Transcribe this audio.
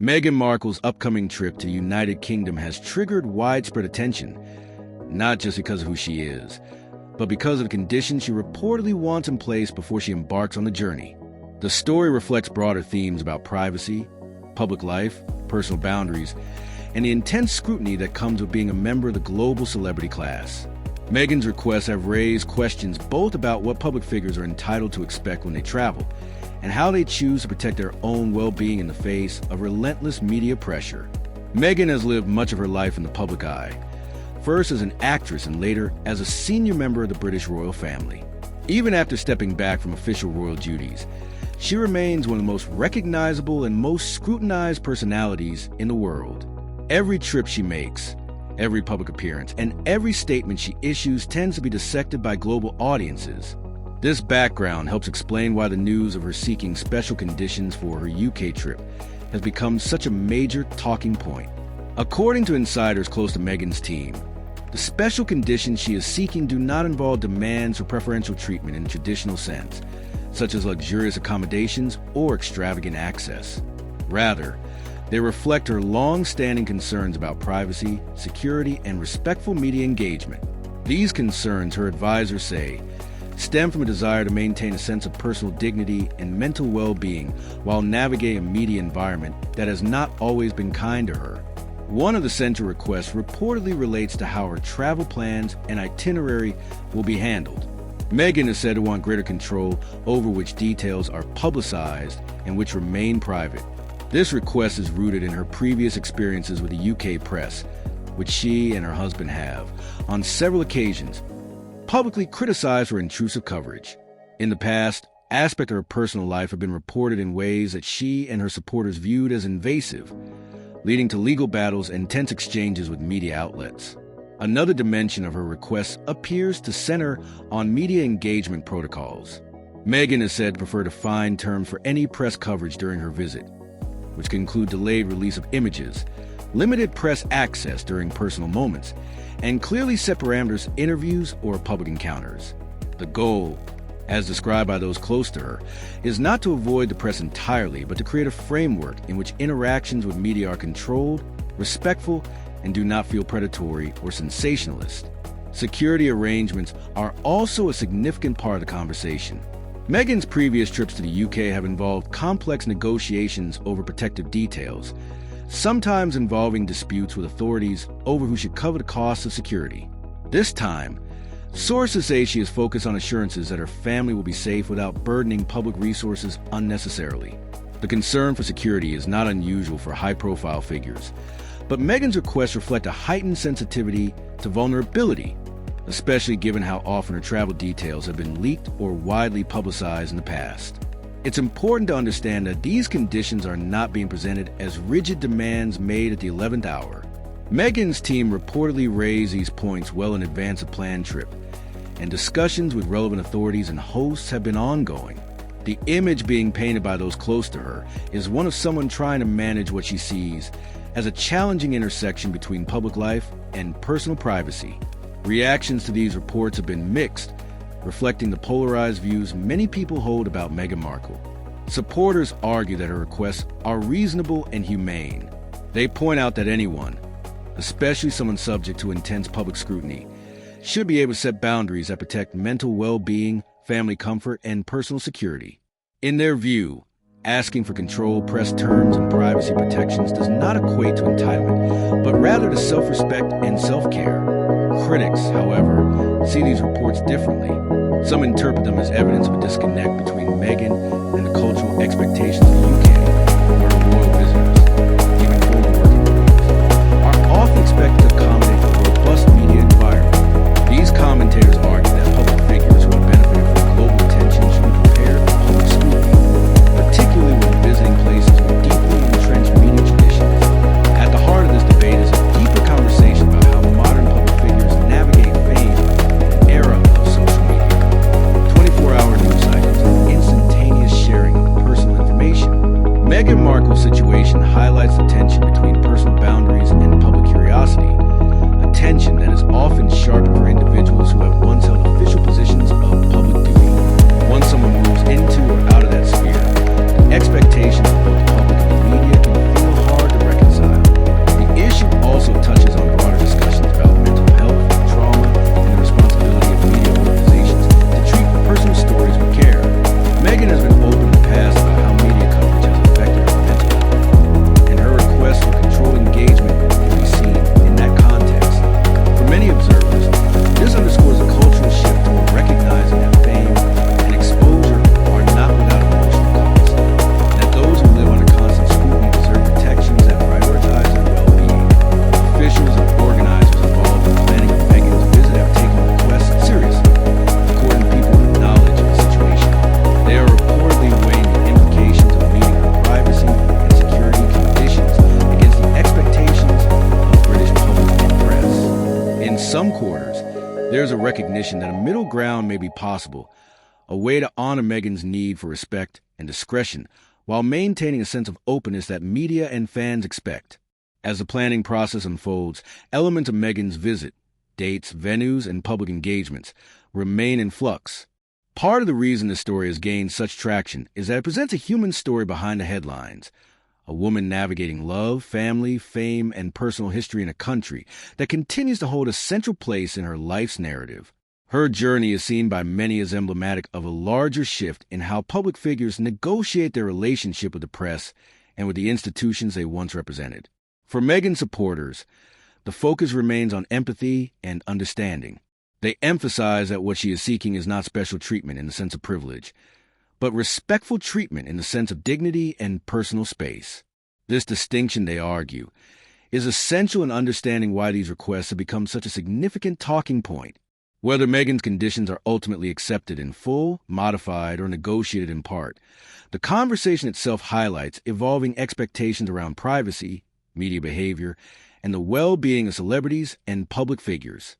Meghan Markle's upcoming trip to the United Kingdom has triggered widespread attention, not just because of who she is, but because of the conditions she reportedly wants in place before she embarks on the journey. The story reflects broader themes about privacy, public life, personal boundaries, and the intense scrutiny that comes with being a member of the global celebrity class. Meghan's requests have raised questions both about what public figures are entitled to expect when they travel, and how they choose to protect their own well-being in the face of relentless media pressure. Meghan has lived much of her life in the public eye, first as an actress and later as a senior member of the British royal family. Even after stepping back from official royal duties, she remains one of the most recognizable and most scrutinized personalities in the world. Every trip she makes, every public appearance, and every statement she issues tends to be dissected by global audiences. This background helps explain why the news of her seeking special conditions for her UK trip has become such a major talking point. According to insiders close to Meghan's team, the special conditions she is seeking do not involve demands for preferential treatment in the traditional sense, such as luxurious accommodations or extravagant access. Rather, they reflect her long-standing concerns about privacy, security, and respectful media engagement. These concerns, her advisors say, stem from a desire to maintain a sense of personal dignity and mental well-being while navigating a media environment that has not always been kind to her. One of the central requests reportedly relates to how her travel plans and itinerary will be handled. Meghan is said to want greater control over which details are publicized and which remain private. This request is rooted in her previous experiences with the UK press, which she and her husband have, on several occasions, publicly criticized for intrusive coverage. In the past, aspects of her personal life have been reported in ways that she and her supporters viewed as invasive, leading to legal battles and tense exchanges with media outlets. Another dimension of her requests appears to center on media engagement protocols. Meghan is said to prefer defined terms for any press coverage during her visit, which can include delayed release of images, limited press access during personal moments, and clearly set parameters for interviews or public encounters. The goal, as described by those close to her, is not to avoid the press entirely, but to create a framework in which interactions with media are controlled, respectful, and do not feel predatory or sensationalist. Security arrangements are also a significant part of the conversation. Meghan's previous trips to the UK have involved complex negotiations over protective details, sometimes involving disputes with authorities over who should cover the costs of security. This time, sources say she is focused on assurances that her family will be safe without burdening public resources unnecessarily. The concern for security is not unusual for high-profile figures, but Meghan's requests reflect a heightened sensitivity to vulnerability, especially given how often her travel details have been leaked or widely publicized in the past. It's important to understand that these conditions are not being presented as rigid demands made at the 11th hour. Meghan's team reportedly raised these points well in advance of planned trip, and discussions with relevant authorities and hosts have been ongoing. The image being painted by those close to her is one of someone trying to manage what she sees as a challenging intersection between public life and personal privacy. Reactions to these reports have been mixed, reflecting the polarized views many people hold about Meghan Markle. Supporters argue that her requests are reasonable and humane. They point out that anyone, especially someone subject to intense public scrutiny, should be able to set boundaries that protect mental well-being, family comfort, and personal security. In their view, asking for control, press terms, and privacy protections does not equate to entitlement, but rather to self-respect and self-care. Critics, however, see these reports differently. Some interpret them as evidence of a disconnect between Meghan and the cultural expectations of the UK, where royal visitors, even former working royals, are often expected to accommodate a robust media environment. These commentators argue that public figures who have benefited from global attention should be prepared for public scrutiny, particularly when visiting places with deeply entrenched media traditions. At the heart of this debate is a deeper conversation about how modern public figures navigate fame in an era of social media, 24-hour news cycles, and instantaneous sharing of personal information. Meghan Markle There's a recognition that a middle ground may be possible, a way to honor Meghan's need for respect and discretion while maintaining a sense of openness that media and fans expect. As the planning process unfolds, elements of Meghan's visit, dates, venues, and public engagements remain in flux. Part of the reason this story has gained such traction is that it presents a human story behind the headlines. A woman navigating love, family, fame, and personal history in a country that continues to hold a central place in her life's narrative. Her journey is seen by many as emblematic of a larger shift in how public figures negotiate their relationship with the press and with the institutions they once represented. For Meghan supporters, the focus remains on empathy and understanding. They emphasize that what she is seeking is not special treatment in the sense of privilege, but respectful treatment in the sense of dignity and personal space. This distinction, they argue, is essential in understanding why these requests have become such a significant talking point. Whether Meghan's conditions are ultimately accepted in full, modified, or negotiated in part, the conversation itself highlights evolving expectations around privacy, media behavior, and the well-being of celebrities and public figures.